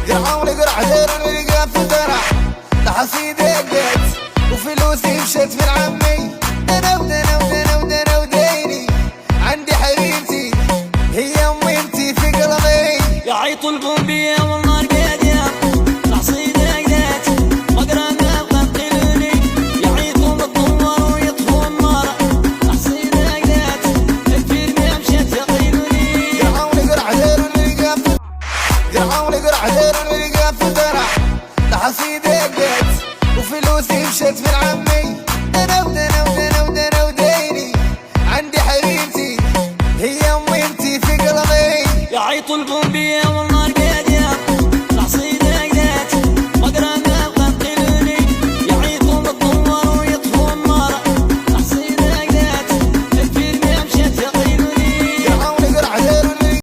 قرعوني قرع دير ونلقى في درع لحصيدي قد وفلوسي مشت من عمي انا وديني عندي حبيبتي هي امي انتي في قلبي يعيط البومبية والنار قادية لحصيدي قد مقرنا بقتلني يعيطوا بالدوار ويطفوا النار لحصيدي قد الفيلم مشت يقيلوني قرعوني قرع دير ونلقى في قرعوني قرع دير ونلقى في درع لحصيدي قد وفلوسي مشت من عمي انا وديني عندي حبيبتي هي امي انتي في قلبي يعيط البومبية والنار